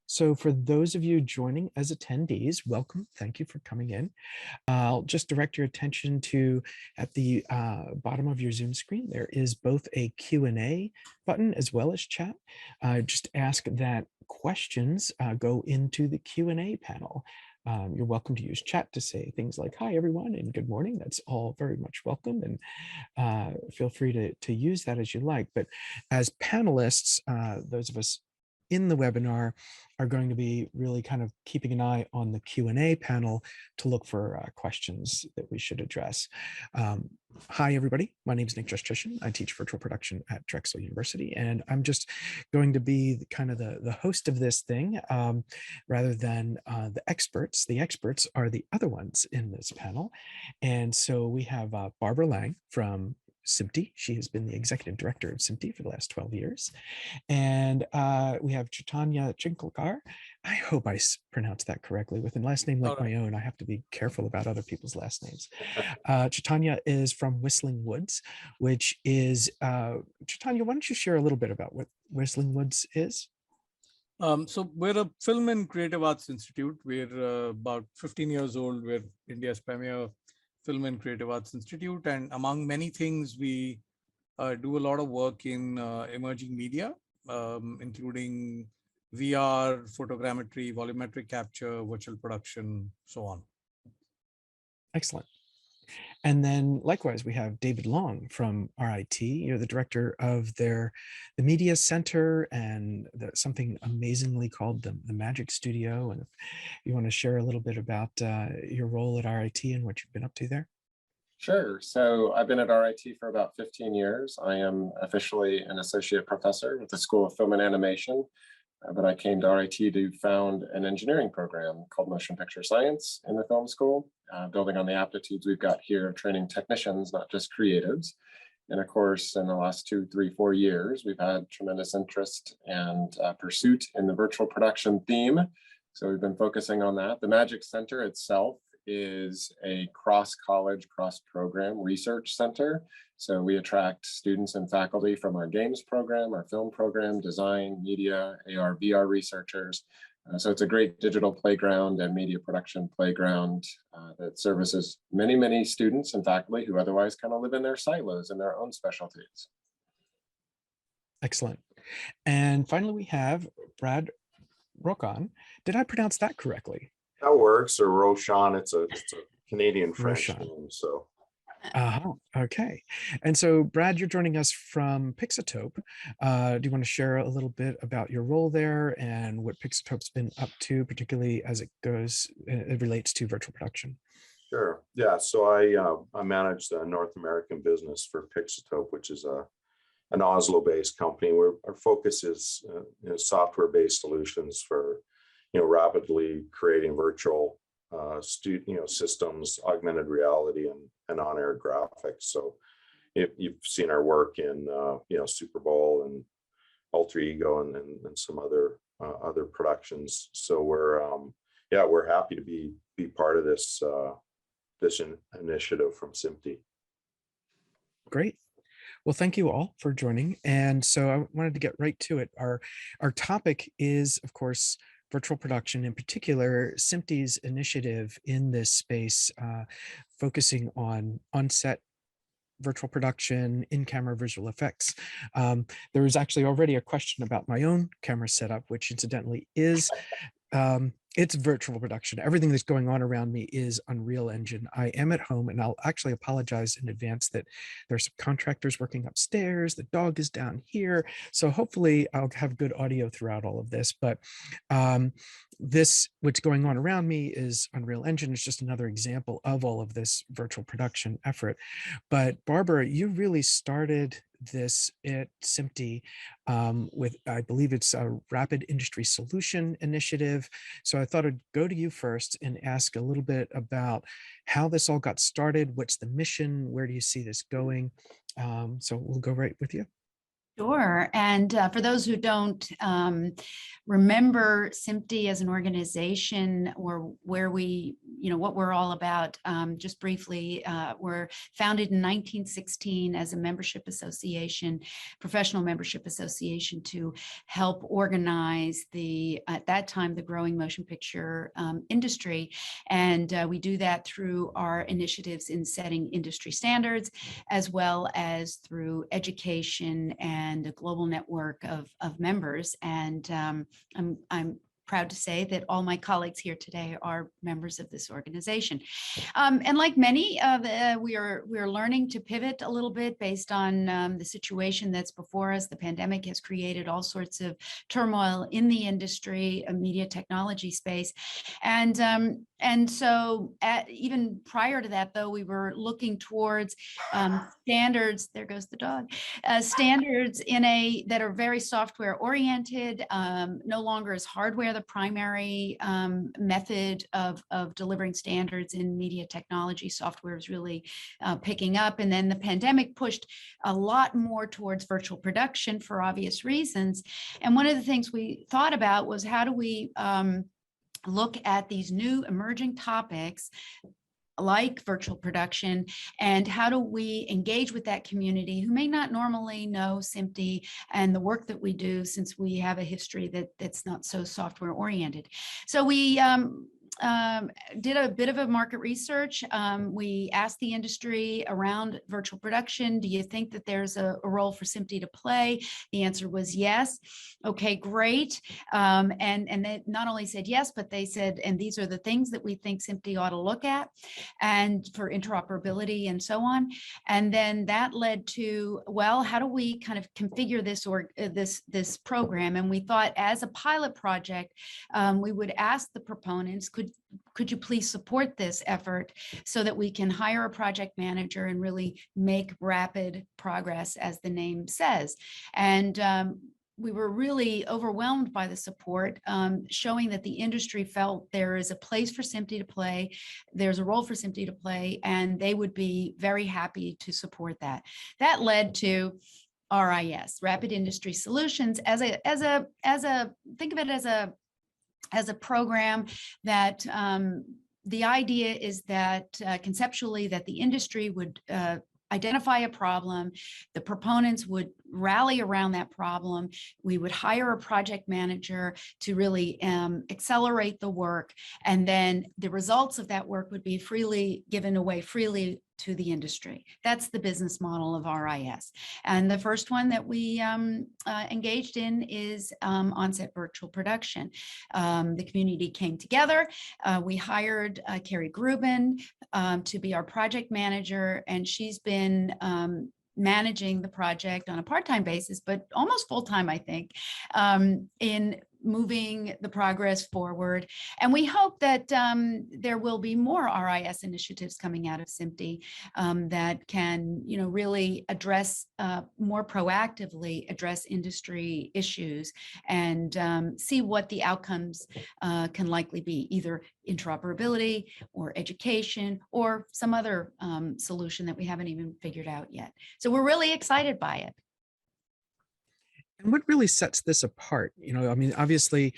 So for those of you joining as attendees, welcome. Thank you for coming in. I'll just direct your attention to at the bottom of your Zoom screen, there is both a Q&A button as well as chat. Just ask that questions go into the Q&A panel. You're welcome to use chat to say things like, hi, everyone, and good morning. That's all very much welcome. And feel free to use that as you like. But as panelists, those of us in the webinar are going to be really kind of keeping an eye on the Q&A panel to look for questions that we should address. Hi, everybody. My name is Nick Justushin. I teach virtual production at Drexel University, and I'm just going to be kind of the host of this thing rather than the experts. The experts are the other ones in this panel. And so we have Barbara Lange from SMPTE. She has been the executive director of SMPTE for the last 12 years. And we have Chaitanya Chinchlikar. I hope I pronounced that correctly. With a last name like my own, I have to be careful about other people's last names. Chaitanya is from Whistling Woods, which is, Chaitanya, why don't you share a little bit about what Whistling Woods is? So we're a film and creative arts institute. We're about 15 years old. We're India's premier film and creative arts institute. And among many things, we do a lot of work in emerging media, including VR, photogrammetry, volumetric capture, virtual production, so on. Excellent. And then likewise, we have David Long from RIT. You're the director of the Media Center and something amazingly called the Magic Studio. And if you want to share a little bit about your role at RIT and what you've been up to there. Sure. So I've been at RIT for about 15 years. I am officially an associate professor with the School of Film and Animation, but I came to RIT to found an engineering program called Motion Picture Science in the film school, building on the aptitudes we've got here, training technicians, not just creatives. And of course, in the last 2, 3, 4 years, we've had tremendous interest and pursuit in the virtual production theme. So we've been focusing on that. The Magic Center itself is a cross-college, cross-program research center. So we attract students and faculty from our games program, our film program, design, media, AR, VR researchers. So it's a great digital playground and media production playground that services many, many students and faculty who otherwise kind of live in their silos in their own specialties. Excellent. And finally, we have Brad Rochon. Did I pronounce that correctly? That works, or Rochon. It's a Canadian French name, so. Okay. And so, Brad, you're joining us from Pixotope. Do you want to share a little bit about your role there and what Pixotope's been up to, particularly as it relates to virtual production? Sure. Yeah. So I manage the North American business for Pixotope, which is an Oslo-based company where our focus is software-based solutions for rapidly creating virtual systems, augmented reality, and on-air graphics. So you've seen our work in Super Bowl and Alter Ego and some other productions. So we're happy to be part of this initiative from SMPTE. Great. Well, thank you all for joining. And so I wanted to get right to it. Our topic is, of course, virtual production, in particular, SMPTE's initiative in this space, focusing on on-set virtual production, in-camera visual effects. There was actually already a question about my own camera setup, which incidentally is it's virtual production. Everything that's going on around me is Unreal Engine. I am at home, and I'll actually apologize in advance that there's some contractors working upstairs. The dog is down here. So hopefully I'll have good audio throughout all of this. But what's going on around me is Unreal Engine. It's just another example of all of this virtual production effort. But Barbara, you really started this at SMPTE with, I believe it's a Rapid Industry Solution Initiative. So I thought I'd go to you first and ask a little bit about how this all got started. What's the mission? Where do you see this going? So we'll go right with you. Sure. And for those who don't remember SMPTE as an organization, or where we, what we're all about, just briefly, we're founded in 1916 as a membership association, professional membership association, to help organize at that time, the growing motion picture industry. And we do that through our initiatives in setting industry standards, as well as through education and a global network of members. And I'm proud to say that all my colleagues here today are members of this organization. And like many, we are learning to pivot a little bit based on the situation that's before us. The pandemic has created all sorts of turmoil in the industry, media technology space. And so even prior to that, though, we were looking towards standards, there goes the dog, standards that are very software oriented. No longer is hardware the primary method of delivering standards in media technology. Software is really picking up. And then the pandemic pushed a lot more towards virtual production for obvious reasons. And one of the things we thought about was, how do we look at these new emerging topics like virtual production, and how do we engage with that community who may not normally know SMPTE and the work that we do, since we have a history that's not so software oriented. So we did a bit of a market research. We asked the industry around virtual production, do you think that there's a role for SMPTE to play? The answer was yes. Okay, great. And they not only said yes, but they said, and these are the things that we think SMPTE ought to look at, and for interoperability and so on. And then that led to, well, how do we kind of configure this program? And we thought, as a pilot project, we would ask the proponents, could you please support this effort so that we can hire a project manager and really make rapid progress, as the name says. And we were really overwhelmed by the support, showing that the industry felt there is a place for SMPTE to play, there's a role for SMPTE to play, and they would be very happy to support that. That led to RIS, Rapid Industry Solutions, think of it as a program that the idea is that conceptually, that the industry would identify a problem, the proponents would rally around that problem, we would hire a project manager to really accelerate the work, and then the results of that work would be given away freely to the industry. That's the business model of RIS. And the first one that we engaged in is on-set virtual production. The community came together. We hired Carrie Grubin to be our project manager, and she's been managing the project on a part-time basis, but almost full-time, I think, in moving the progress forward. And we hope that there will be more RIS initiatives coming out of SMPTE that can, really address, more proactively address industry issues, and see what the outcomes can likely be, either interoperability or education or some other solution that we haven't even figured out yet. So we're really excited by it. And what really sets this apart? Obviously,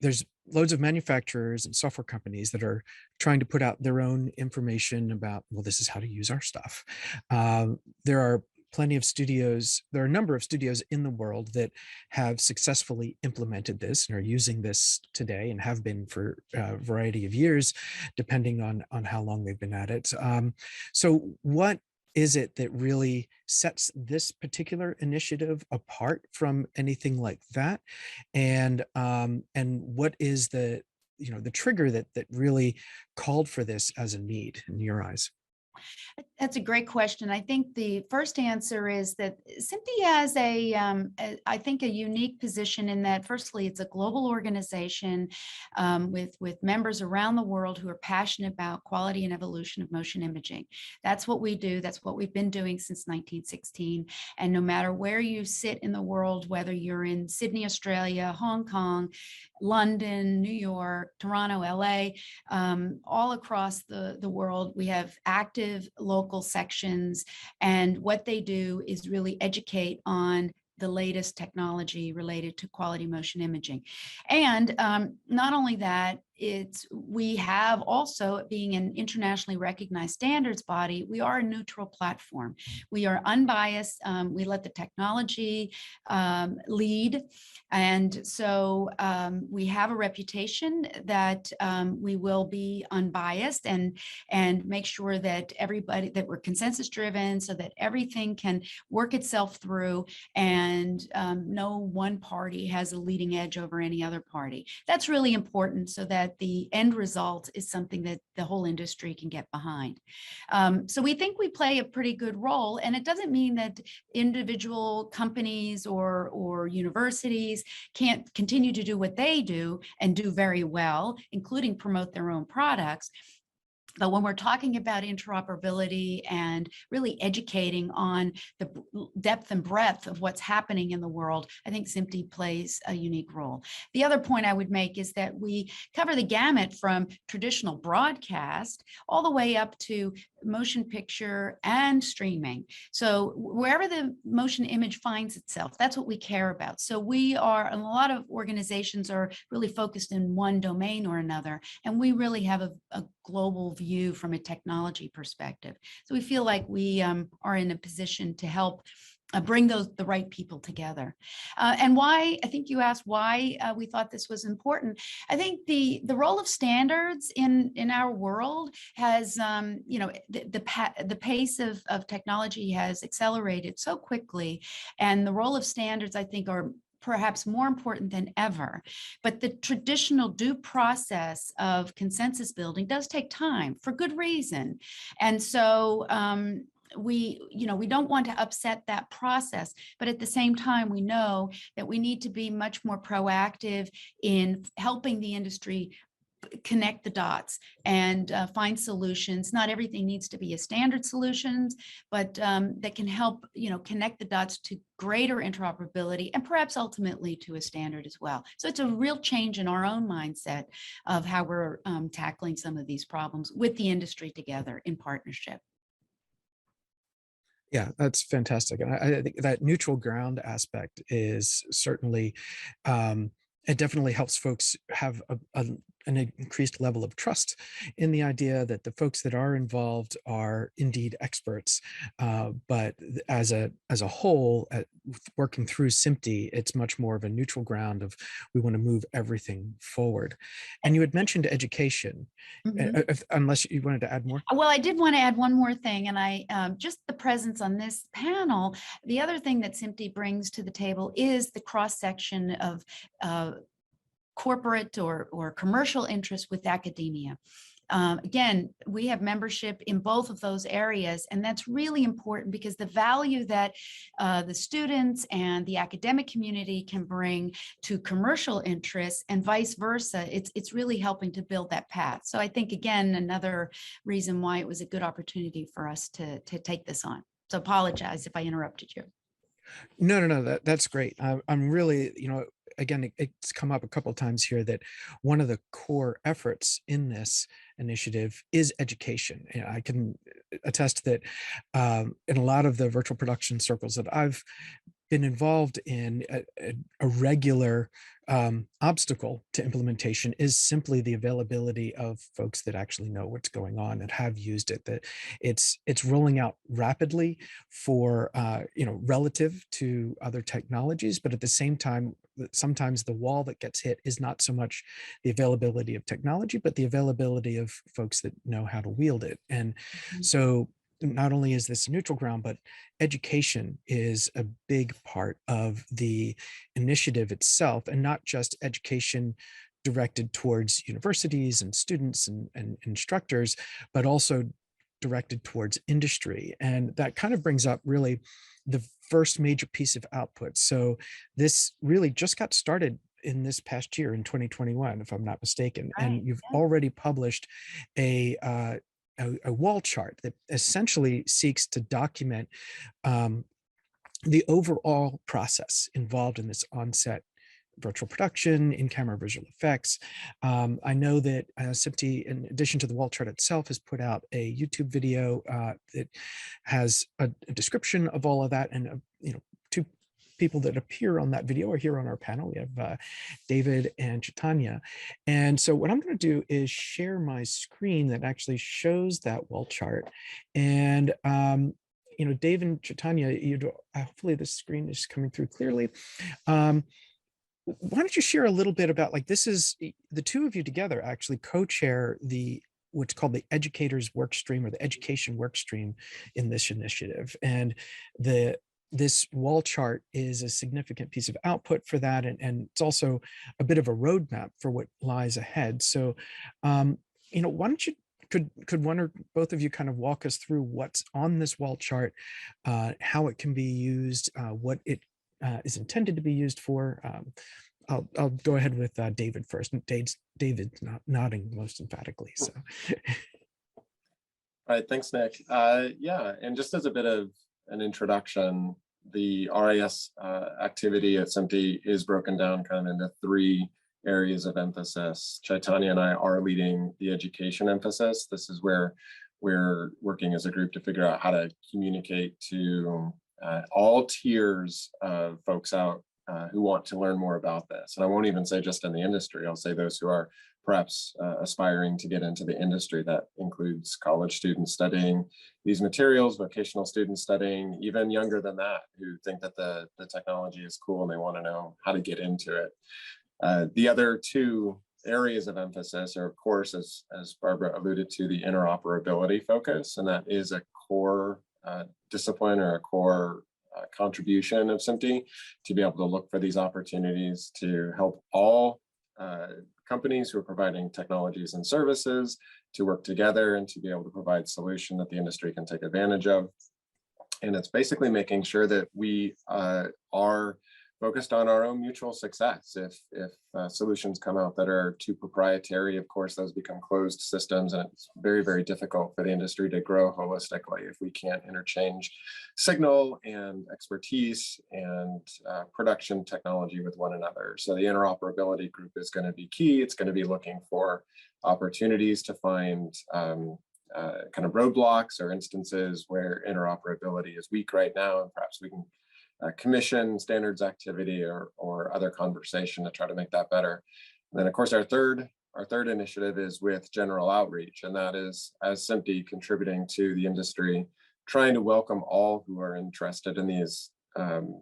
there's loads of manufacturers and software companies that are trying to put out their own information about, well, this is how to use our stuff. There are plenty of studios. There are a number of studios in the world that have successfully implemented this and are using this today, and have been for a variety of years, depending on how long they've been at it. So what is it that really sets this particular initiative apart from anything like that? And what is the trigger that really called for this as a need in your eyes? That's a great question. I think the first answer is that SMPTE has I think, a unique position in that, firstly, it's a global organization with members around the world who are passionate about quality and evolution of motion imaging. That's what we do. That's what we've been doing since 1916. And no matter where you sit in the world, whether you're in Sydney, Australia, Hong Kong, London, New York, Toronto, LA, all across the world, we have active local sections, and what they do is really educate on the latest technology related to quality motion imaging. And not only that, we have also, being an internationally recognized standards body, we are a neutral platform. We are unbiased. We let the technology lead. And so we have a reputation that we will be unbiased and make sure that that we're consensus driven, so that everything can work itself through and no one party has a leading edge over any other party. That's really important, so that the end result is something that the whole industry can get behind. So we think we play a pretty good role, and it doesn't mean that individual companies or universities can't continue to do what they do and do very well, including promote their own products. But when we're talking about interoperability and really educating on the depth and breadth of what's happening in the world, I think SMPTE plays a unique role. The other point I would make is that we cover the gamut from traditional broadcast all the way up to motion picture and streaming. So wherever the motion image finds itself, that's what we care about. So we are, and a lot of organizations are really focused in one domain or another, and we really have a global view from a technology perspective. So we feel like we are in a position to help bring the right people together. And why, I think you asked why we thought this was important. I think the role of standards in our world has, the pace of technology has accelerated so quickly, and the role of standards, I think, are perhaps more important than ever. But the traditional due process of consensus building does take time for good reason. And so we don't want to upset that process, but at the same time, we know that we need to be much more proactive in helping the industry connect the dots and find solutions. Not everything needs to be a standard solutions, but that can help, connect the dots to greater interoperability and perhaps ultimately to a standard as well. So it's a real change in our own mindset of how we're tackling some of these problems with the industry together in partnership. Yeah, that's fantastic. And I think that neutral ground aspect is certainly, it definitely helps folks have an increased level of trust in the idea that the folks that are involved are indeed experts. But as a whole, working through SMPTE, it's much more of a neutral ground of we want to move everything forward. And you had mentioned education, unless you wanted to add more. Well, I did want to add one more thing, and I just the presence on this panel. The other thing that SMPTE brings to the table is the cross section of corporate or commercial interest with academia. Again, we have membership in both of those areas, and that's really important because the value that the students and the academic community can bring to commercial interests and vice versa, it's really helping to build that path. So I think, again, another reason why it was a good opportunity for us to take this on. So apologize if I interrupted you. No, that's great. I'm really, again, it's come up a couple of times here that one of the core efforts in this initiative is education. And I can attest that in a lot of the virtual production circles that I've been involved in, a regular obstacle to implementation is simply the availability of folks that actually know what's going on and have used it. That it's rolling out rapidly for relative to other technologies, but at the same time, sometimes the wall that gets hit is not so much the availability of technology, but the availability of folks that know how to wield it. And so not only is this a neutral ground, but education is a big part of the initiative itself, and not just education directed towards universities and students and instructors, but also directed towards industry. And that kind of brings up really the first major piece of output. So this really just got started in this past year in 2021, if I'm not mistaken. Right. And you've already published a wall chart that essentially seeks to document the overall process involved in this on-set virtual production, in-camera visual effects. I know that SMPTE, in addition to the wall chart itself, has put out a YouTube video that has a description of all of that and people that appear on that video are here on our panel. We have David and Chaitanya. And so what I'm going to do is share my screen that actually shows that wall chart. And Dave and Chaitanya, hopefully the screen is coming through clearly. Why don't you share a little bit about, like, this is the two of you together actually co-chair what's called the educators work stream, or the education work stream in this initiative. And this wall chart is a significant piece of output for that. And it's also a bit of a roadmap for what lies ahead. So, why don't you, could one or both of you kind of walk us through what's on this wall chart, how it can be used, what it is intended to be used for. I'll go ahead with David first. David's nodding most emphatically. So, all right, thanks, Nick. Yeah, and just as a bit of an introduction, the RIS activity at SMPTE is broken down kind of into 3 areas of emphasis. Chaitanya and I are leading the education emphasis. This is where we're working as a group to figure out how to communicate to all tiers of folks out who want to learn more about this. And I won't even say just in the industry, I'll say those who are perhaps aspiring to get into the industry. That includes college students studying these materials, vocational students studying, even younger than that, who think that the technology is cool and they want to know how to get into it. The other 2 areas of emphasis are, of course, as Barbara alluded to, the interoperability focus, and that is a core discipline or a core contribution of SMPTE to be able to look for these opportunities to help all companies who are providing technologies and services to work together and to be able to provide solution that the industry can take advantage of. And it's basically making sure that we are focused on our own mutual success. If solutions come out that are too proprietary, of course, those become closed systems, and it's very, very difficult for the industry to grow holistically if we can't interchange signal and expertise and production technology with one another. So the interoperability group is going to be key. It's going to be looking for opportunities to find kind of roadblocks or instances where interoperability is weak right now, and perhaps we can commission standards activity or other conversation to try to make that better. And then, of course, our third initiative is with general outreach, and that is, as SMPTE, contributing to the industry, trying to welcome all who are interested in these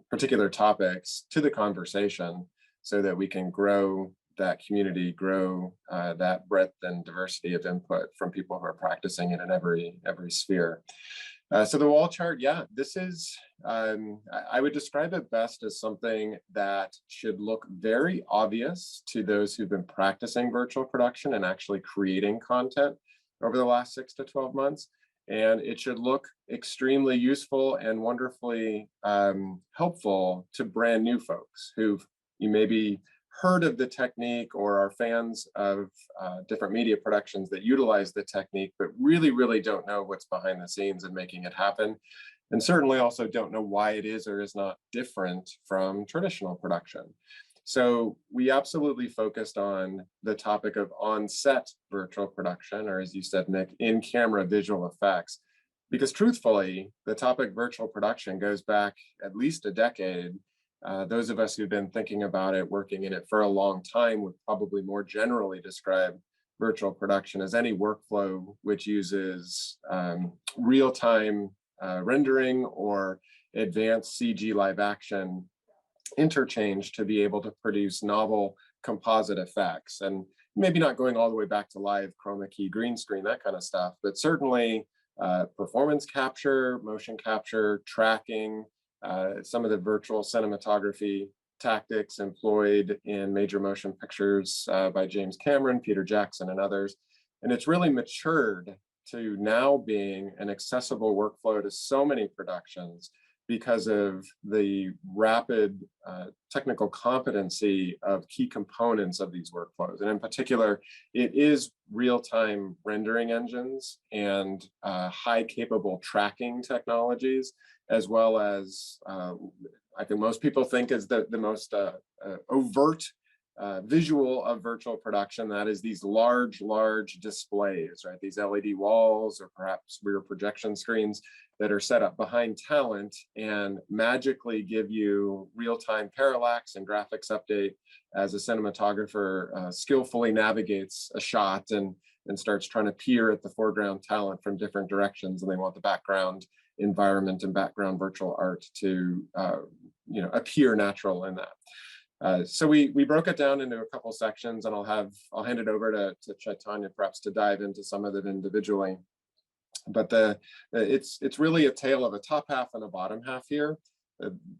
particular topics to the conversation, so that we can grow that community, grow that breadth and diversity of input from people who are practicing it in every sphere. So the wall chart, yeah, this is, I would describe it best as something that should look very obvious to those who've been practicing virtual production and actually creating content over the last 6 to 12 months. And it should look extremely useful and wonderfully helpful to brand new folks who've maybe heard of the technique or are fans of different media productions that utilize the technique, but really don't know what's behind the scenes and making it happen. And certainly also don't know why it is or is not different from traditional production. So we absolutely focused on the topic of on-set virtual production, or as you said, Nick, in-camera visual effects, because truthfully, the topic virtual production goes back at least a decade. Those of us who've been thinking about it, working in it for a long time, would probably more generally describe virtual production as any workflow which uses real-time rendering or advanced CG live action interchange to be able to produce novel composite effects. And maybe not going all the way back to live chroma key, green screen, that kind of stuff, but certainly performance capture, motion capture, tracking, some of the virtual cinematography tactics employed in major motion pictures by James Cameron, Peter Jackson, and others. And it's really matured to now being an accessible workflow to so many productions because of the rapid technical competency of key components of these workflows. And in particular, it is real-time rendering engines and high capable tracking technologies, as well as I think most people think is the most overt visual of virtual production. That is these large displays, right? These LED walls or perhaps rear projection screens that are set up behind talent and magically give you real-time parallax and graphics update as a cinematographer skillfully navigates a shot and starts trying to peer at the foreground talent from different directions, and they want the background environment and background virtual art to appear natural in that. So we broke it down into a couple sections, and I'll hand it over to Chaitanya perhaps to dive into some of it individually. But it's really a tale of a top half and a bottom half here.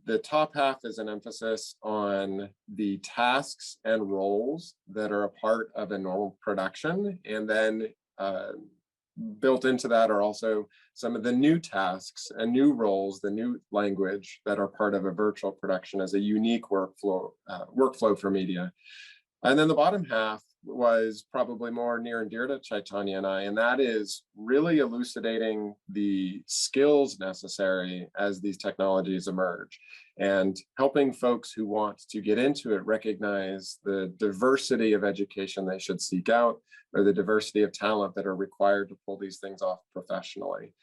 The top half is an emphasis on the tasks and roles that are a part of a normal production, and then built into that are also some of the new tasks and new roles, the new language that are part of a virtual production as a unique workflow for media. And then the bottom half was probably more near and dear to Chaitanya and I, and that is really elucidating the skills necessary as these technologies emerge and helping folks who want to get into it recognize the diversity of education they should seek out, or the diversity of talent that are required to pull these things off professionally.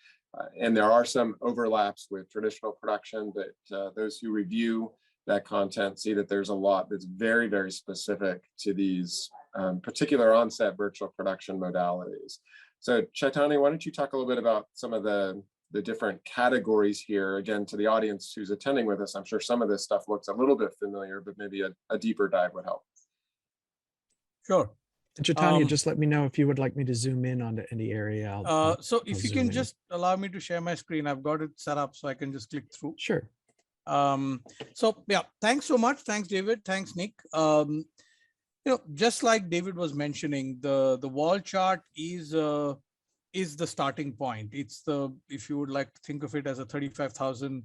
And there are some overlaps with traditional production, but those who review that content see that there's a lot that's very, very specific to these particular on-set virtual production modalities. So Chaitanya, why don't you talk a little bit about some of the different categories here? Again, to the audience who's attending with us, I'm sure some of this stuff looks a little bit familiar, but maybe a deeper dive would help. Sure. Chaitanya, just let me know if you would like me to zoom in onto any area. So if I'll you zoom can in. just allow me to share my screen, I've got it set up so I can just click through. Sure. So yeah, thanks so much. Thanks, David. Thanks, Nick. Just like David was mentioning, the wall chart is the starting point. It's if you would like to think of it as a 35,000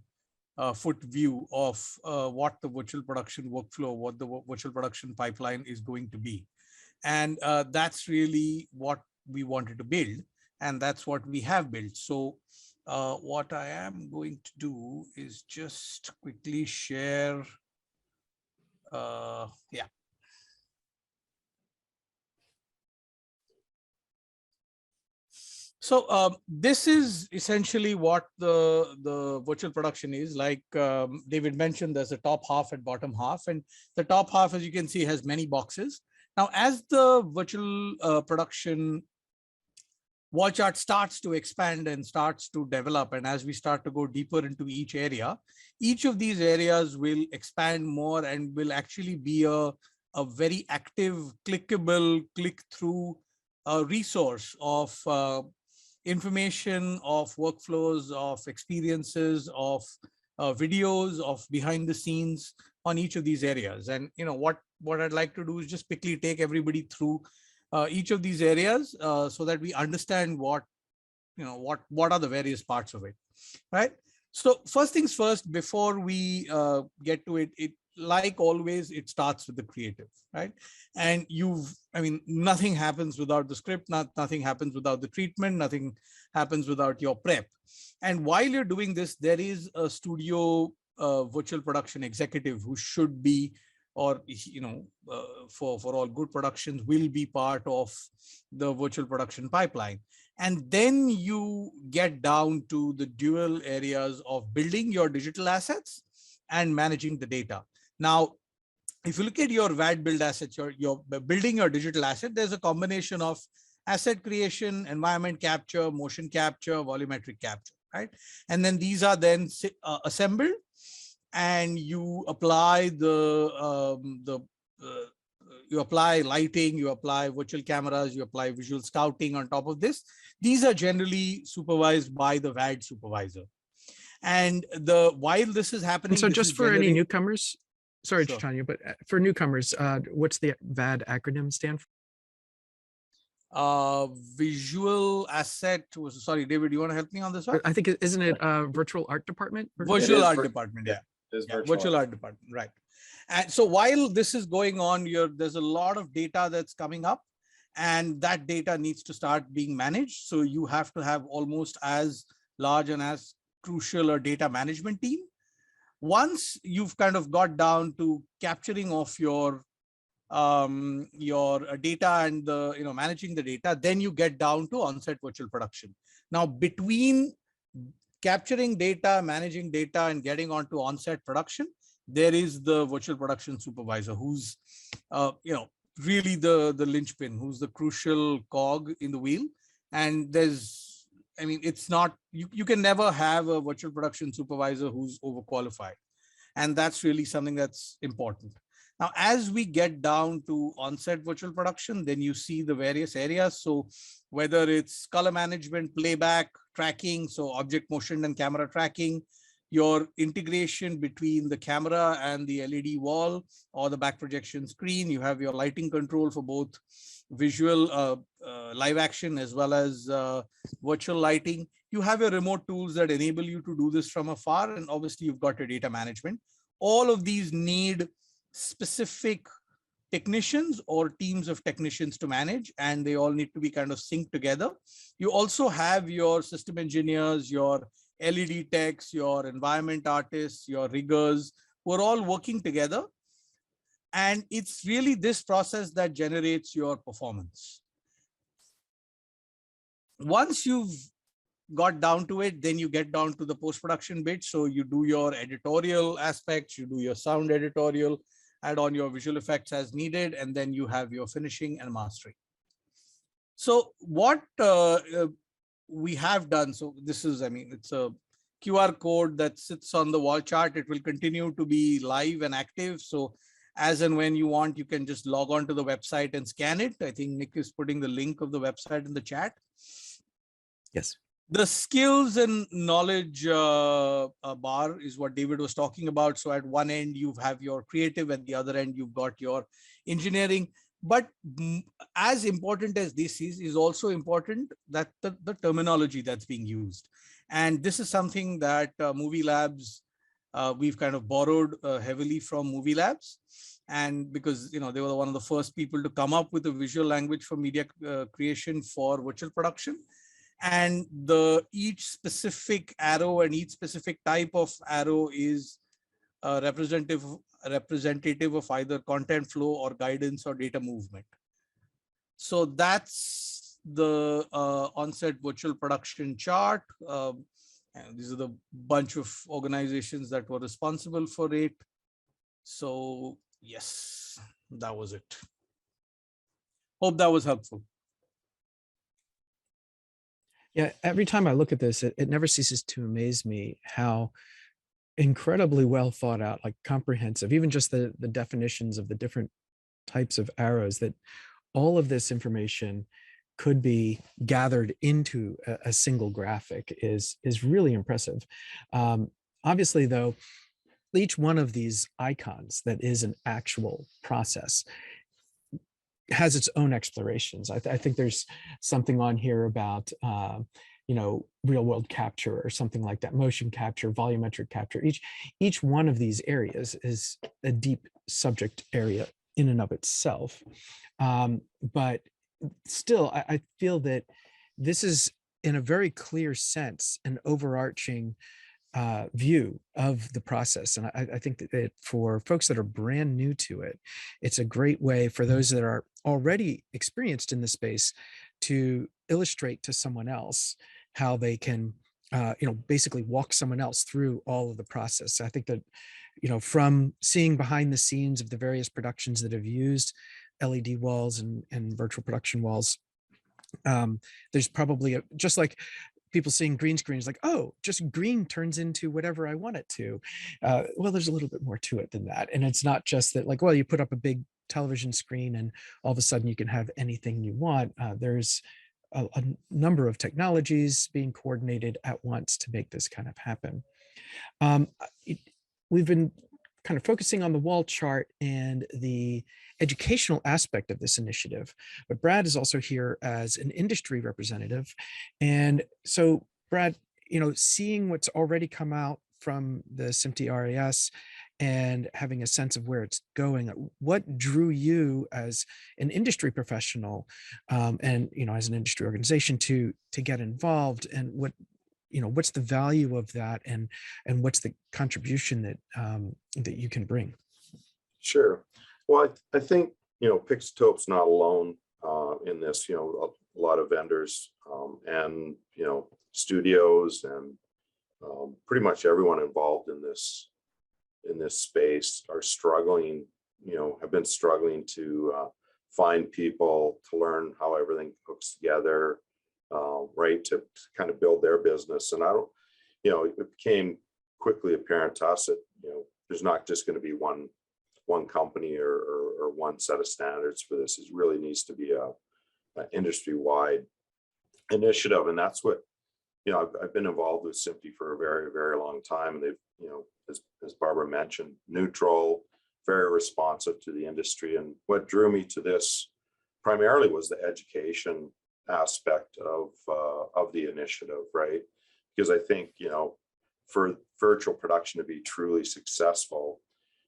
foot view of what the virtual production workflow, what the virtual production pipeline is going to be. And that's really what we wanted to build. And that's what we have built. So what I am going to do is just quickly share. Yeah. So this is essentially what the virtual production is. Like David mentioned, there's a top half and bottom half, and the top half, as you can see, has many boxes. Now, as the virtual production wall chart starts to expand and starts to develop, and as we start to go deeper into each area, each of these areas will expand more and will actually be a very active, clickable, click-through resource of information, of workflows, of experiences, of videos, of behind the scenes on each of these areas. And what I'd like to do is just quickly take everybody through each of these areas so that we understand what are the various parts of it, right? So first things first, before we get to it, like always, it starts with the creative, right? And nothing happens without the script, nothing happens without the treatment, nothing happens without your prep. And while you're doing this, there is a studio virtual production executive who should be, or for all good productions, will be part of the virtual production pipeline. And then you get down to the dual areas of building your digital assets and managing the data. Now, if you look at your VAD build assets, you're building your digital asset, there's a combination of asset creation, environment capture, motion capture, volumetric capture, right? And then these are then assembled, and you apply you apply lighting, you apply virtual cameras, you apply visual scouting on top of this. These are generally supervised by the VAD supervisor. And while this is happening, and so just for any newcomers, sorry, Sure. Chaitanya, but for newcomers, what's the VAD acronym stand for? Visual asset. Sorry, David, you want to help me on this one? I think, isn't it virtual art department? Virtual art department, yeah. Virtual art art department, right. And so while this is going on, there's a lot of data that's coming up, and that data needs to start being managed. So you have to have almost as large and as crucial a data management team. Once you've kind of got down to capturing of your your data and the managing the data, then you get down to on-set virtual production. Now, between capturing data, managing data, and getting onto on-set production, there is the virtual production supervisor, who's really the linchpin, who's the crucial cog in the wheel. And it's not, you can never have a virtual production supervisor who's overqualified. And that's really something that's important. Now, as we get down to on-set virtual production, then you see the various areas. So whether it's color management, playback, tracking, so object motion and camera tracking, your integration between the camera and the LED wall or the back projection screen, you have your lighting control for both visual live action as well as virtual lighting. You have your remote tools that enable you to do this from afar. And obviously you've got your data management. All of these need specific technicians or teams of technicians to manage, and they all need to be kind of synced together. You also have your system engineers, your LED techs, your environment artists, your riggers, who are all working together. And it's really this process that generates your performance. Once you've got down to it, then you get down to the post-production bit. So you do your editorial aspects, you do your sound editorial, add on your visual effects as needed, and then you have your finishing and mastering. So what we have done, so this is, it's a QR code that sits on the wall chart. It will continue to be live and active. So as and when you want, you can just log on to the website and scan it. I think Nick is putting the link of the website in the chat. Yes. The skills and knowledge bar is what David was talking about. So at one end, you have your creative, at the other end, you've got your engineering. But as important as this is also important that the terminology that's being used. And this is something that Movie Labs, we've kind of borrowed heavily from Movie Labs. And because, they were one of the first people to come up with a visual language for media creation for virtual production. And each specific arrow and each specific type of arrow is representative of either content flow or guidance or data movement. So that's the on-set virtual production chart. And these are the bunch of organizations that were responsible for it. So yes, that was it. Hope that was helpful. Yeah, every time I look at this, it never ceases to amaze me how incredibly well thought out, like comprehensive, even just the definitions of the different types of arrows, that all of this information could be gathered into a single graphic is really impressive. Obviously, though, each one of these icons that is an actual process has its own explorations. I think there's something on here about, real world capture or something like that, motion capture, volumetric capture. Each one of these areas is a deep subject area in and of itself. But still, I feel that this is, in a very clear sense, an overarching view of the process. And I think that for folks that are brand new to it, it's a great way for those that are already experienced in the space to illustrate to someone else how they can, basically walk someone else through all of the process. I think that, from seeing behind the scenes of the various productions that have used LED walls and virtual production walls, there's probably just like people seeing green screens, like, oh, just green turns into whatever I want it to. Well, there's a little bit more to it than that. And it's not just that, like, well, you put up a big television screen and all of a sudden you can have anything you want. There's a number of technologies being coordinated at once to make this kind of happen. We've been kind of focusing on the wall chart and the educational aspect of this initiative, but Brad is also here as an industry representative. And so, Brad, seeing what's already come out from the SMPTE RIS and having a sense of where it's going, what drew you as an industry professional and as an industry organization to get involved, and what's the value of that, and what's the contribution that that you can bring? Sure. Well, I think Pixotope's not alone in this. A lot of vendors and studios and pretty much everyone involved in this space are struggling. Have been struggling to find people to learn how everything hooks together, right, to kind of build their business. And it became quickly apparent to us that there's not just going to be one company or one set of standards for this. It really needs to be an industry-wide initiative, and that's what I've been involved with SMPTE for a very, very long time, and they've as Barbara mentioned, neutral, very responsive to the industry. And what drew me to this primarily was the education aspect of the initiative, right? Because I think for virtual production to be truly successful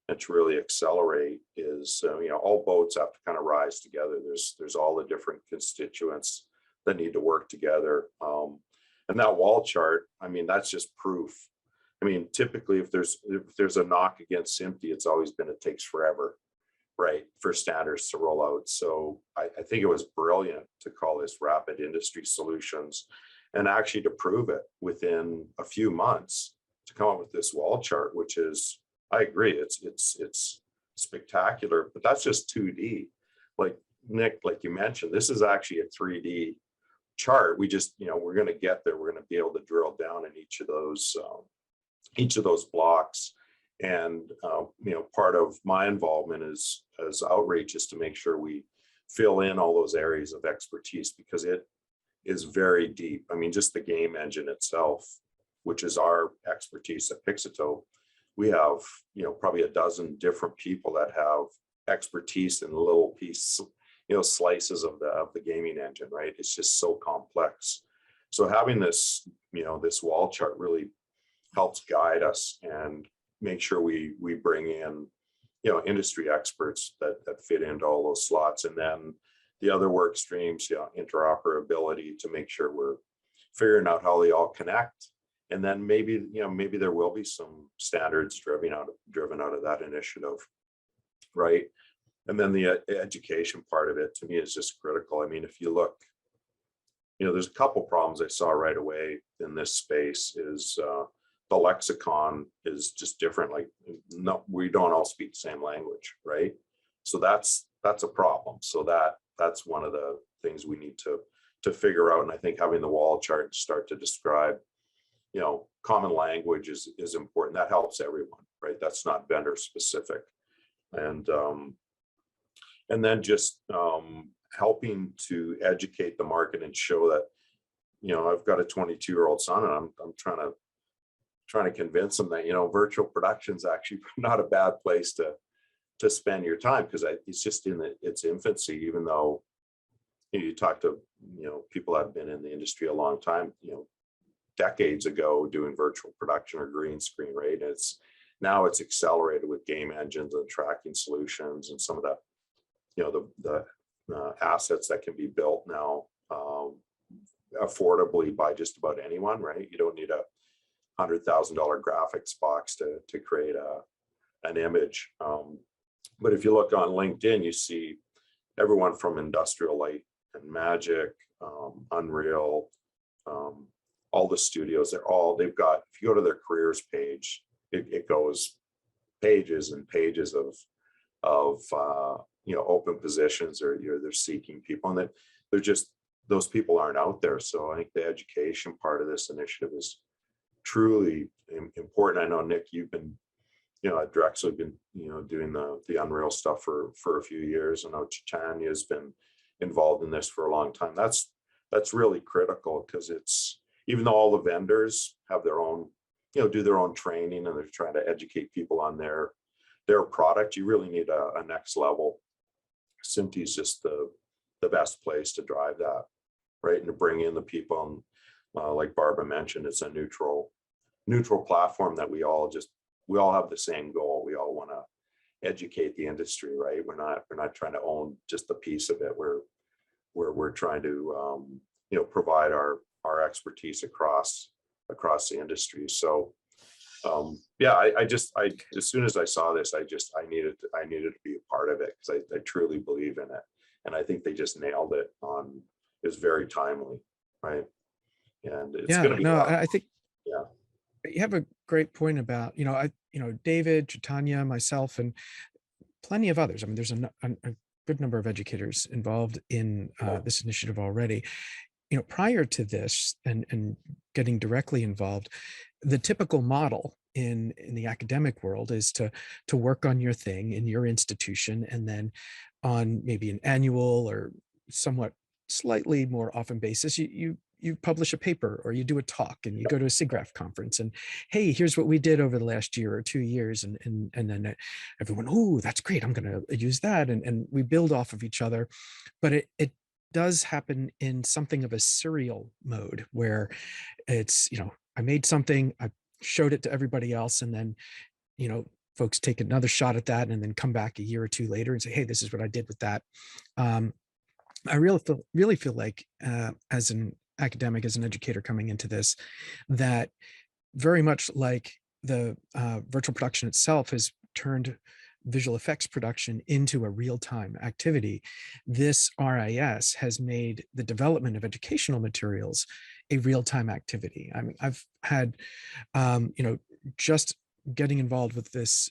and to really accelerate is all boats have to kind of rise together. There's all the different constituents that need to work together, and that wall chart, I mean, that's just proof. I mean, typically if there's a knock against SMPTE, it's always been it takes forever, right, for standards to roll out. So I think it was brilliant to call this rapid industry solutions, and actually to prove it within a few months to come up with this wall chart, which is, I agree, it's spectacular, but that's just 2D. Like Nick, like you mentioned, this is actually a 3D chart. We just, we're going to get there. We're going to be able to drill down in each of those blocks. And part of my involvement as outreach is to make sure we fill in all those areas of expertise, because it is very deep. I mean, just the game engine itself, which is our expertise at Pixotope, we have probably a dozen different people that have expertise in little piece, slices of the gaming engine, right? It's just so complex. So having this this wall chart really helps guide us and make sure we bring in industry experts that fit into all those slots. And then the other work streams, interoperability, to make sure we're figuring out how they all connect. And then maybe there will be some standards driven out of that initiative, right? And then the education part of it, to me, is just critical. I mean, if you look, there's a couple problems I saw right away in this space. Is the lexicon is just different. Like, no, we don't all speak the same language, right? So that's a problem. So that's one of the things we need to figure out. And I think having the wall chart start to describe, common language is important. That helps everyone, right? That's not vendor specific. And then just helping to educate the market and show that, I've got a 22-year-old son, and I'm trying to convince him that, virtual production is actually not a bad place to spend your time, because it's just in its infancy. Even though you talk to people that have been in the industry a long time, decades ago, doing virtual production or green screen, right? Now it's accelerated with game engines and tracking solutions and some of that, the assets that can be built now affordably by just about anyone, right? You don't need a $100,000 graphics box to create an image. But if you look on LinkedIn, you see everyone from Industrial Light and Magic, Unreal, all the studios. They've got, if you go to their careers page, it goes pages and pages of open positions, or they're seeking people, and they're just, those people aren't out there. So I think the education part of this initiative is truly important. I know, Nick, you've been at Drexel, been doing the Unreal stuff for a few years. I know Chaitanya has been involved in this for a long time. That's really critical, because it's, even though all the vendors have their own, do their own training, and they're trying to educate people on their product, you really need a next level. SMPTE is just the best place to drive that, right? And to bring in the people, and like Barbara mentioned, it's a neutral platform that we all have the same goal. We all want to educate the industry, right? We're not trying to own just a piece of it. We're trying to provide our expertise across the industry. So Yeah, I as soon as I saw this, I needed to be a part of it, because I truly believe in it. And I think they just nailed it on, it was very timely, right? And it's Yeah, going to be, no, I think yeah, you have a great point about, David, Chaitanya, myself, and plenty of others. I mean, there's a good number of educators involved in this initiative already. Prior to this and getting directly involved, the typical model in the academic world is to work on your thing in your institution, and then on maybe an annual or somewhat slightly more often basis, you publish a paper or you do a talk and you go to a SIGGRAPH conference and, hey, here's what we did over the last year or 2 years. And then everyone, oh, that's great, I'm going to use that. And we build off of each other. But it does happen in something of a serial mode where it's, I made something, I showed it to everybody else, and then, folks take another shot at that and then come back a year or two later and say, hey, this is what I did with that. I really feel like as an academic, as an educator coming into this, that very much like the virtual production itself has turned visual effects production into a real-time activity, this RIS has made the development of educational materials a real-time activity. I mean, I've had, just getting involved with this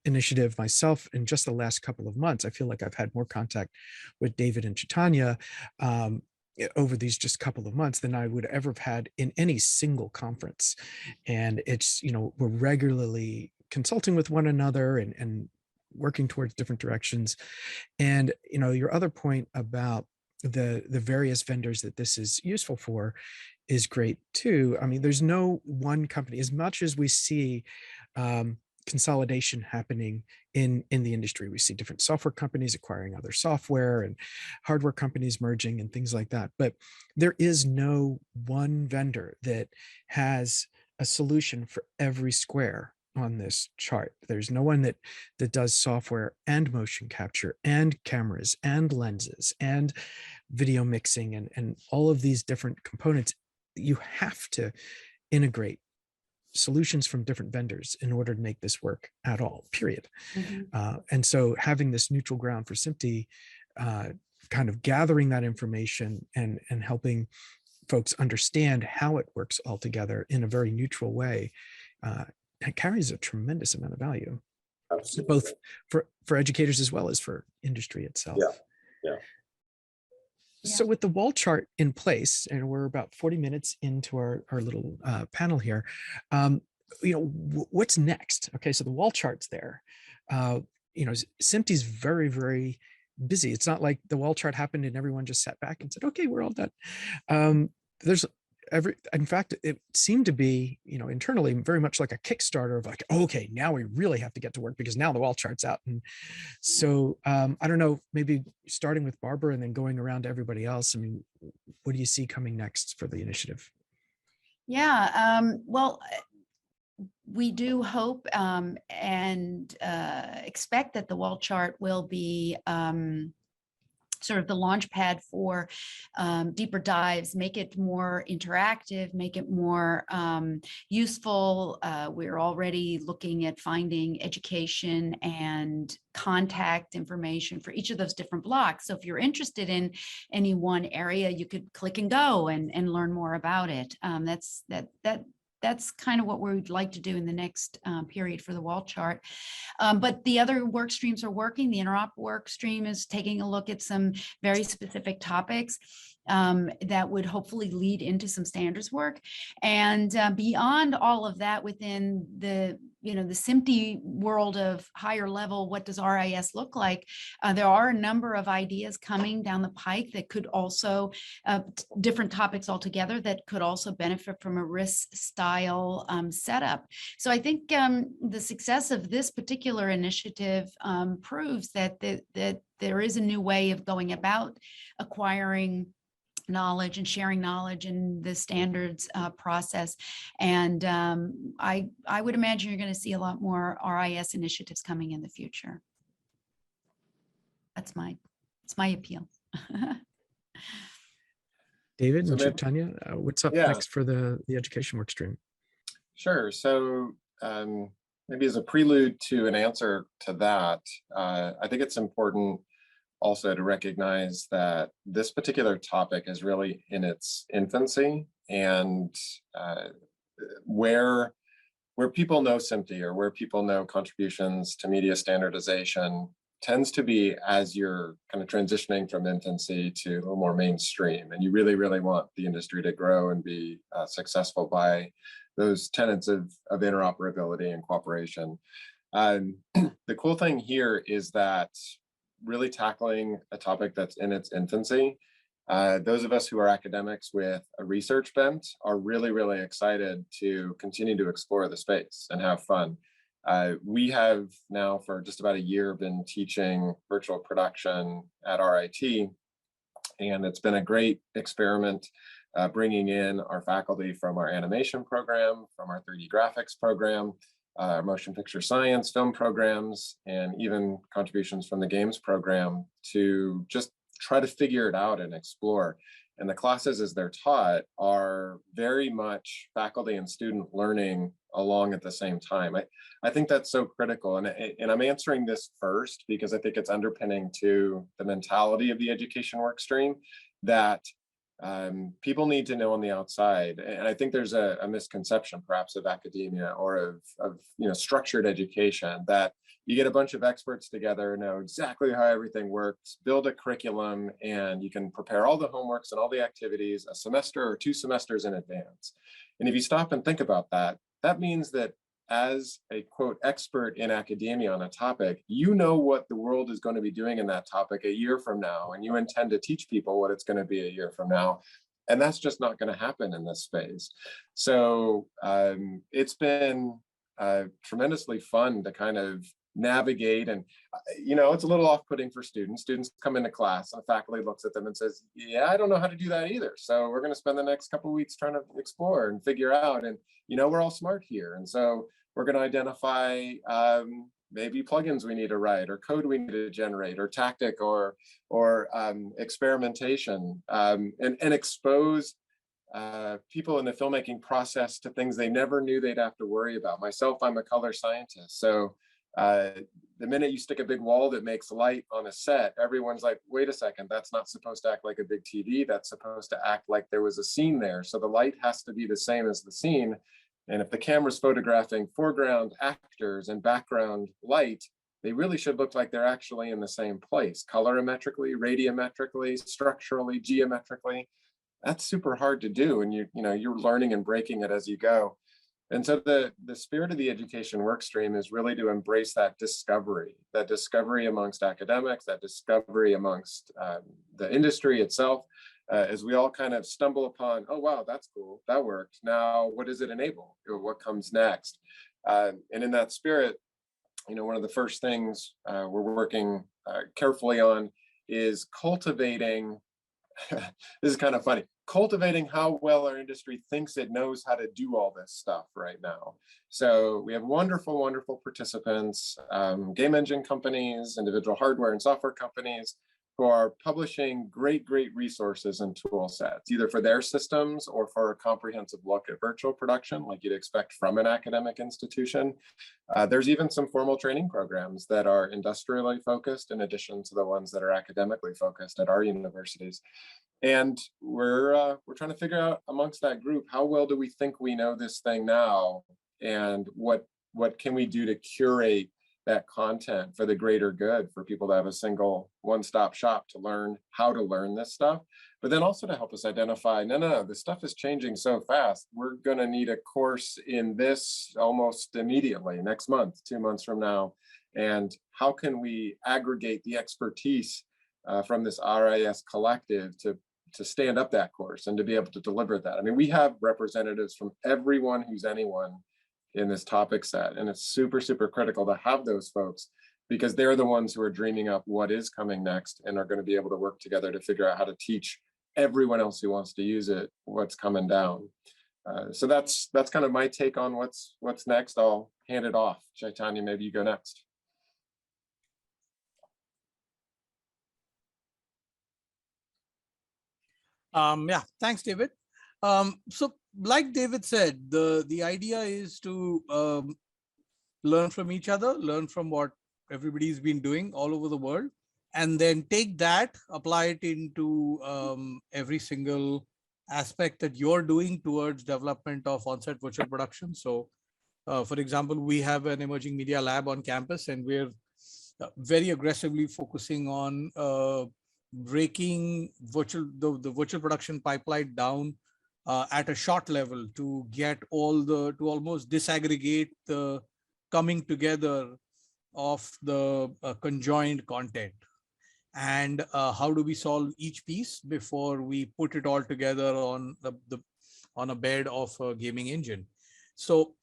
initiative myself in just the last couple of months, I feel like I've had more contact with David and Chaitanya over these just couple of months than I would ever have had in any single conference. And it's, we're regularly consulting with one another and working towards different directions. And, your other point about the various vendors that this is useful for is great too. I mean, there's no one company, as much as we see consolidation happening in the industry. We see different software companies acquiring other software and hardware companies merging and things like that. But there is no one vendor that has a solution for every square on this chart. There's no one that does software and motion capture and cameras and lenses and video mixing and all of these different components. You have to integrate solutions from different vendors in order to make this work at all, period. Mm-hmm. And so having this neutral ground for SMPTE, kind of gathering that information and helping folks understand how it works all together in a very neutral way, it carries a tremendous amount of value. Absolutely. Both for educators as well as for industry itself. Yeah. So with the wall chart in place, and we're about 40 minutes into our little panel here, what's next? Okay, so the wall chart's there. SMPTE's very, very busy. It's not like the wall chart happened and everyone just sat back and said, okay, we're all done. In fact, it seemed to be, internally very much like a Kickstarter of like, okay, now we really have to get to work because now the wall chart's out. And so I don't know, maybe starting with Barbara and then going around to everybody else. I mean, what do you see coming next for the initiative? Yeah, well, we do hope and expect that the wall chart will be sort of the launch pad for deeper dives, make it more interactive, make it more useful. We're already looking at finding education and contact information for each of those different blocks. So if you're interested in any one area, you could click and go and learn more about it. That's kind of what we would like to do in the next period for the wall chart. But the other work streams are working. The interop work stream is taking a look at some very specific topics that would hopefully lead into some standards work. And beyond all of that, within the the SMPTE world of higher level, what does RIS look like? There are a number of ideas coming down the pike that could also, different topics altogether, that could also benefit from a RIS style setup. So I think the success of this particular initiative proves that there is a new way of going about acquiring knowledge and sharing knowledge in the standards process. And I would imagine you're going to see a lot more RIS initiatives coming in the future. It's my appeal. David and Chaitanya, what's up next for the education work stream? Sure. So maybe as a prelude to an answer to that, I think it's important also to recognize that this particular topic is really in its infancy, and where people know SMPTE or where people know contributions to media standardization tends to be as you're kind of transitioning from infancy to a little more mainstream, and you really, really want the industry to grow and be successful by those tenets of interoperability and cooperation. The cool thing here is that really tackling a topic that's in its infancy, those of us who are academics with a research bent are really, really excited to continue to explore the space and have fun. We have now for just about a year been teaching virtual production at RIT, and it's been a great experiment, bringing in our faculty from our animation program, from our 3D graphics program, motion picture science, film programs, and even contributions from the games program to just try to figure it out and explore. And the classes as they're taught are very much faculty and student learning along at the same time. I think that's so critical. And I'm answering this first because I think it's underpinning to the mentality of the education work stream that people need to know on the outside. And I think there's a misconception perhaps of academia or of structured education, that you get a bunch of experts together, know exactly how everything works, build a curriculum, and you can prepare all the homeworks and all the activities a semester or 2 semesters in advance. And if you stop and think about that, that means that as a quote expert in academia on a topic, you know what the world is going to be doing in that topic a year from now, and you intend to teach people what it's going to be a year from now. And that's just not going to happen in this space. So it's been tremendously fun to kind of navigate, and it's a little off-putting for students. Students come into class and the faculty looks at them and says, yeah, I don't know how to do that either, so we're going to spend the next couple of weeks trying to explore and figure out, and we're all smart here, and so we're going to identify maybe plugins we need to write, or code we need to generate, or tactic, or experimentation, and expose people in the filmmaking process to things they never knew they'd have to worry about. Myself, I'm a color scientist, so the minute you stick a big wall that makes light on a set, everyone's like, wait a second, that's not supposed to act like a big TV. That's supposed to act like there was a scene there. So the light has to be the same as the scene. And if the camera's photographing foreground actors and background light, they really should look like they're actually in the same place, colorimetrically, radiometrically, structurally, geometrically. That's super hard to do. And you're learning and breaking it as you go. And so the spirit of the education work stream is really to embrace that discovery amongst academics, that discovery amongst the industry itself, as we all kind of stumble upon, oh, wow, that's cool, that worked. Now, what does it enable? What comes next? And in that spirit, one of the first things we're working carefully on is cultivating, this is kind of funny, cultivating how well our industry thinks it knows how to do all this stuff right now. So we have wonderful, wonderful participants, game engine companies, individual hardware and software companies, who are publishing great, great resources and tool sets, either for their systems or for a comprehensive look at virtual production, like you'd expect from an academic institution. There's even some formal training programs that are industrially focused, in addition to the ones that are academically focused at our universities. And we're trying to figure out amongst that group, how well do we think we know this thing now, and what can we do to curate that content for the greater good, for people to have a single one-stop shop to learn how to learn this stuff, but then also to help us identify, no, this stuff is changing so fast. We're going to need a course in this almost immediately, next month, 2 months from now. And how can we aggregate the expertise from this RIS collective to stand up that course and to be able to deliver that? I mean, we have representatives from everyone who's anyone in this topic set, and it's super, super critical to have those folks, because they're the ones who are dreaming up what is coming next and are going to be able to work together to figure out how to teach everyone else who wants to use it what's coming down. So that's kind of my take on what's next. I'll hand it off. Chaitanya, maybe you go next. Yeah, thanks, David. So like David said, the idea is to learn from each other, learn from what everybody's been doing all over the world, and then take that, apply it into every single aspect that you're doing towards development of on-site virtual production. So, for example, we have an emerging media lab on campus, and we're very aggressively focusing on breaking the virtual production pipeline down at a short level to get to almost disaggregate the coming together of the conjoined content, and how do we solve each piece before we put it all together on on a bed of a gaming engine. So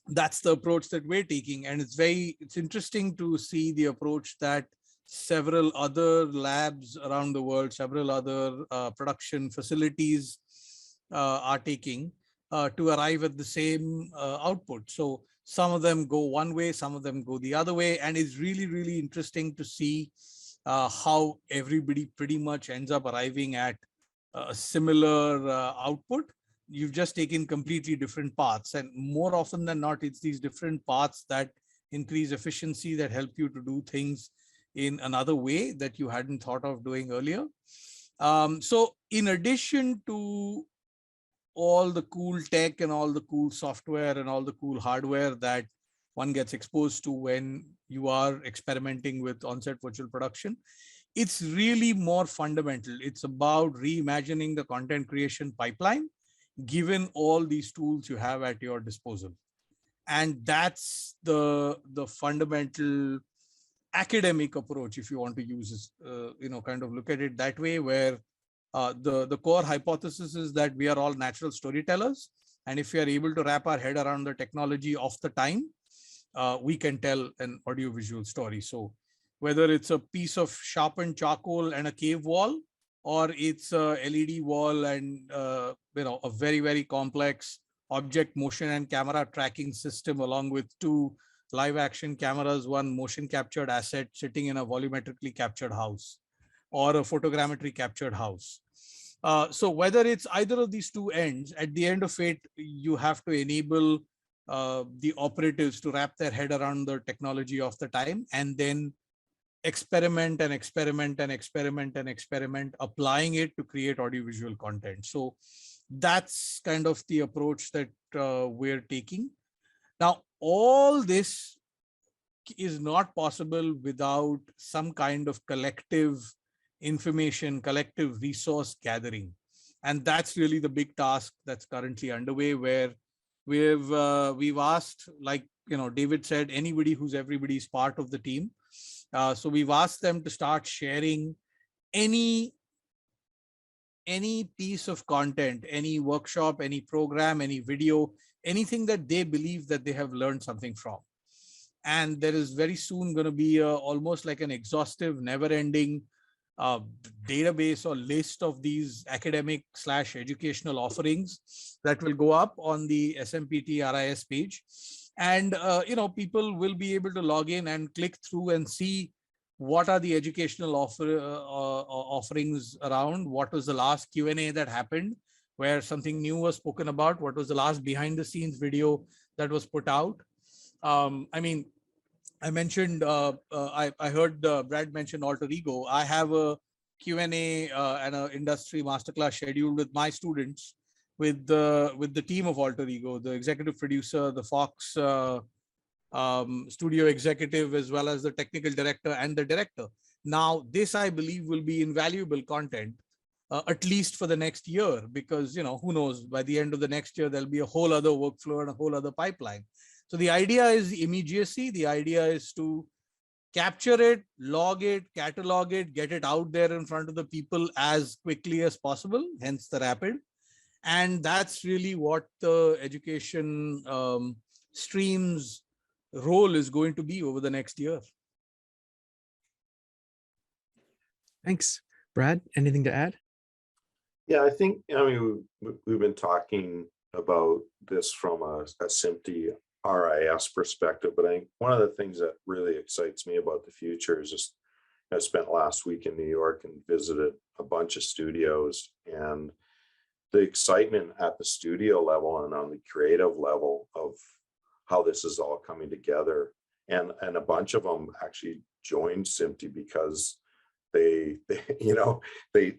that's the approach that we're taking, and it's interesting to see the approach that several other labs around the world, several other production facilities are taking to arrive at the same output. So some of them go one way, some of them go the other way, and it's really, really interesting to see how everybody pretty much ends up arriving at a similar output. You've just taken completely different paths, and more often than not, it's these different paths that increase efficiency, that help you to do things in another way that you hadn't thought of doing earlier. So in addition to all the cool tech and all the cool software and all the cool hardware that one gets exposed to when you are experimenting with on-set virtual production, it's really more fundamental. It's about reimagining the content creation pipeline, given all these tools you have at your disposal. And that's the fundamental academic approach, if you want to use, kind of look at it that way, where the core hypothesis is that we are all natural storytellers. And if we are able to wrap our head around the technology of the time, we can tell an audiovisual story. So whether it's a piece of sharpened charcoal and a cave wall, or it's a LED wall and a very, very complex object motion and camera tracking system, along with two live action cameras, one motion captured asset sitting in a volumetrically captured house, or a photogrammetry captured house. So whether it's either of these two ends, at the end of it, you have to enable the operatives to wrap their head around the technology of the time, and then experiment and experiment and experiment and experiment, applying it to create audiovisual content. So that's kind of the approach that we're taking. Now, all this is not possible without some kind of collective information, collective resource gathering. And that's really the big task that's currently underway, where we've asked, like David said, anybody who's everybody's part of the team. So we've asked them to start sharing any piece of content, any workshop, any program, any video, anything that they believe that they have learned something from. And there is very soon going to be almost like an exhaustive, never-ending database or list of these academic / educational offerings that will go up on the SMPTE RIS page. And people will be able to log in and click through and see what are the educational offerings around, what was the last Q&A that happened where something new was spoken about, what was the last behind the scenes video that was put out. I mentioned, I heard Brad mention Alter Ego. I have a Q&A and an industry masterclass scheduled with my students, with the team of Alter Ego, the executive producer, the Fox studio executive, as well as the technical director and the director. Now, this, I believe, will be invaluable content, at least for the next year, because, who knows, by the end of the next year, there'll be a whole other workflow and a whole other pipeline. So the idea is immediacy. The idea is to capture it, log it, catalog it, get it out there in front of the people as quickly as possible, hence the rapid. And that's really what the education stream's role is going to be over the next year. Thanks. Brad, anything to add? Yeah, I think, we've been talking about this from a SMPTE RIS perspective, but I think one of the things that really excites me about the future is just, I spent last week in New York and visited a bunch of studios, and the excitement at the studio level and on the creative level of how this is all coming together. And a bunch of them actually joined SMPTE because they you know, they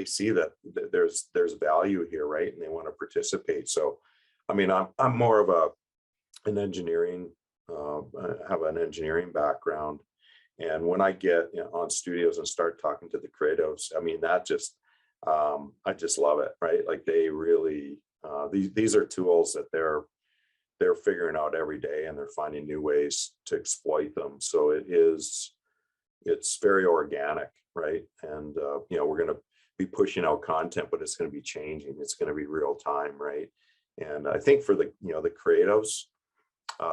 see that there's value here, right? And they want to participate. So, I mean, I'm more of an engineering, have an engineering background. And when I get on studios and start talking to the creatives, I mean, that just, I just love it, right? Like they really, these are tools that they're figuring out every day, and they're finding new ways to exploit them. So it's very organic, right? And, you know, we're going to be pushing out content, but it's going to be changing. It's going to be real time, right? And I think for the, you know, the creatives,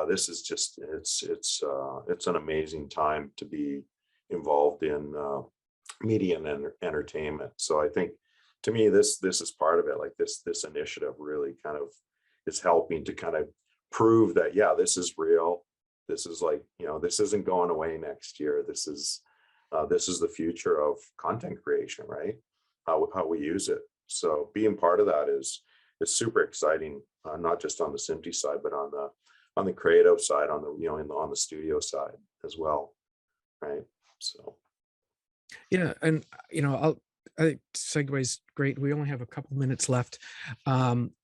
this is just, it's an amazing time to be involved in media and entertainment. So I think, to me, this is part of it. Like this initiative really kind of is helping to kind of prove that, yeah, this is real. This is like, you know, this isn't going away next year. This is the future of content creation, right? How we use it. So being part of that is super exciting, not just on the SMPTE side, but on the creative side, on the, you know, on the studio side as well, right? So Yeah, and you know, I think segue's great. We only have a couple minutes left.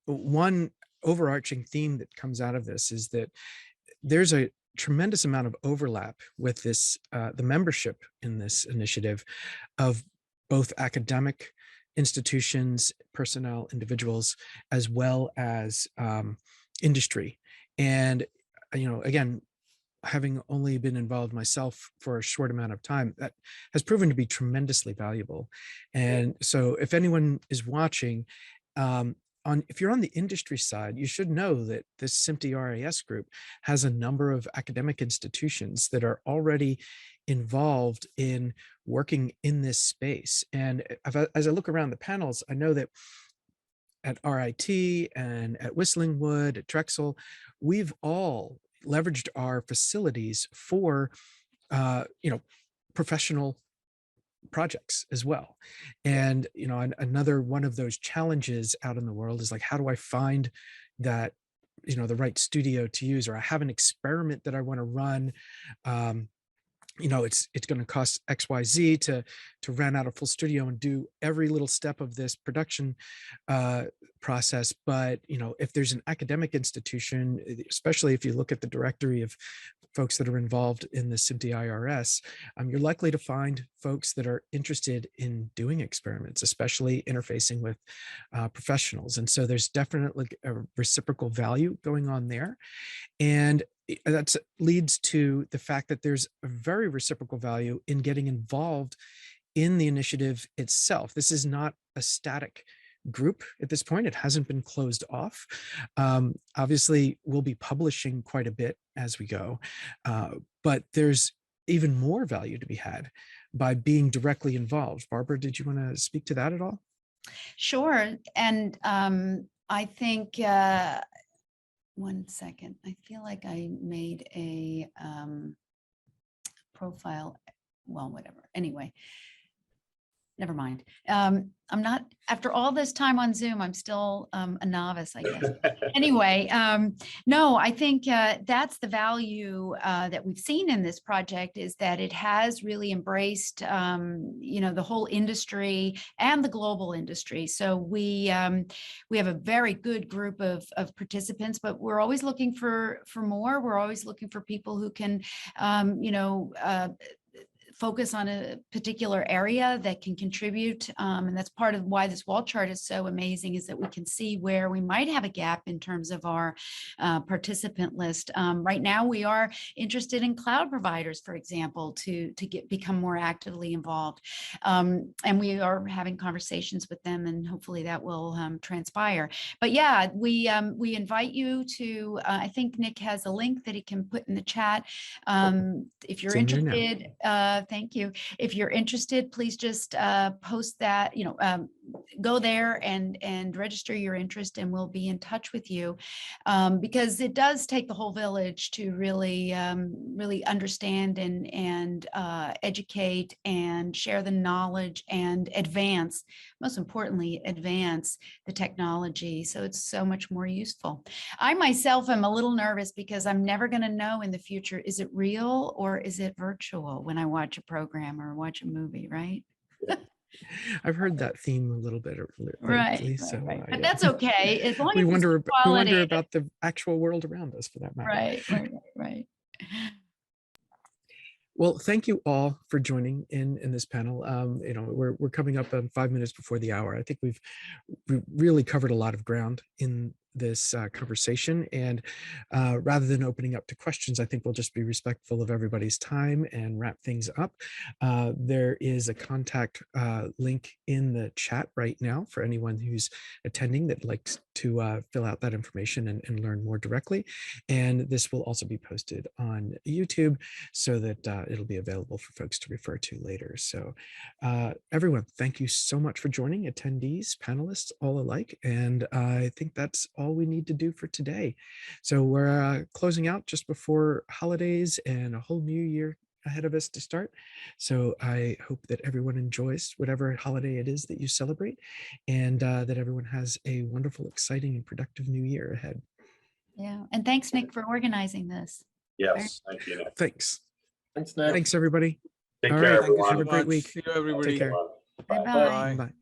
One overarching theme that comes out of this is that there's a tremendous amount of overlap with this, the membership in this initiative of both academic institutions, personnel, individuals, as well as industry. And, you know, again, having only been involved myself for a short amount of time, that has proven to be tremendously valuable. And so if anyone is watching, if you're on the industry side, you should know that this SMPTE RIS group has a number of academic institutions that are already involved in working in this space. And as I look around the panels, I know that at RIT and at Whistling Wood, at Drexel, we've all leveraged our facilities for, you know, professional projects as well. And, you know, another one of those challenges out in the world is like, how do I find that, you know, the right studio to use, or I have an experiment that I want to run. You know, it's going to cost XYZ to rent out a full studio and do every little step of this production process. But, you know, if there's an academic institution, especially if you look at the directory of folks that are involved in the SMPTE IRS, you're likely to find folks that are interested in doing experiments, especially interfacing with professionals. And so there's definitely a reciprocal value going on there. And that leads to the fact that there's a very reciprocal value in getting involved in the initiative itself. This is not a static group at this point. It hasn't been closed off. Obviously, we'll be publishing quite a bit as we go, but there's even more value to be had by being directly involved. Barbara, did you want to speak to that at all? Sure. And I think, one second, I feel like I made a profile. Well, whatever. Anyway, never mind. I'm not, after all this time on Zoom, I'm still a novice, I guess. Anyway, no, I think that's the value that we've seen in this project, is that it has really embraced, you know, the whole industry and the global industry. So we have a very good group of participants, but we're always looking for more. We're always looking for people who can, you know, focus on a particular area that can contribute. And that's part of why this wall chart is so amazing, is that we can see where we might have a gap in terms of our participant list. Right now, we are interested in cloud providers, for example, to become more actively involved. And we are having conversations with them, and hopefully that will transpire. But yeah, we invite you to, I think Nick has a link that he can put in the chat. If you're interested, thank you. If you're interested, please just post that, go there and register your interest, and we'll be in touch with you, because it does take the whole village to really really understand and educate and share the knowledge and advance, most importantly, advance the technology so it's so much more useful. I myself am a little nervous because I'm never going to know in the future, is it real or is it virtual when I watch a program or watch a movie, right? I've heard that theme a little bit lately, so But yeah. that's okay, as long we as it's wonder good quality. we wonder about the actual world around us, for that matter. Right. Well, thank you all for joining in this panel. We're coming up on 5 minutes before the hour. I think we really covered a lot of ground in this conversation, and rather than opening up to questions, I think we'll just be respectful of everybody's time and wrap things up. There is a contact link in the chat right now for anyone who's attending that likes to fill out that information and learn more directly. And this will also be posted on YouTube so that it'll be available for folks to refer to later. So everyone, thank you so much for joining, attendees, panelists, all alike. And I think that's all we need to do for today. So we're closing out just before holidays and a whole new year ahead of us to start. So I hope that everyone enjoys whatever holiday it is that you celebrate, and that everyone has a wonderful, exciting, and productive new year ahead. Yeah, and thanks, Nick, for organizing this. Yes, thank you, Nick. Thanks. Thanks, Nick. Everybody. Take All care, right. everyone. Have a great week. See you, everybody. Take care. Bye-bye. Bye. Bye.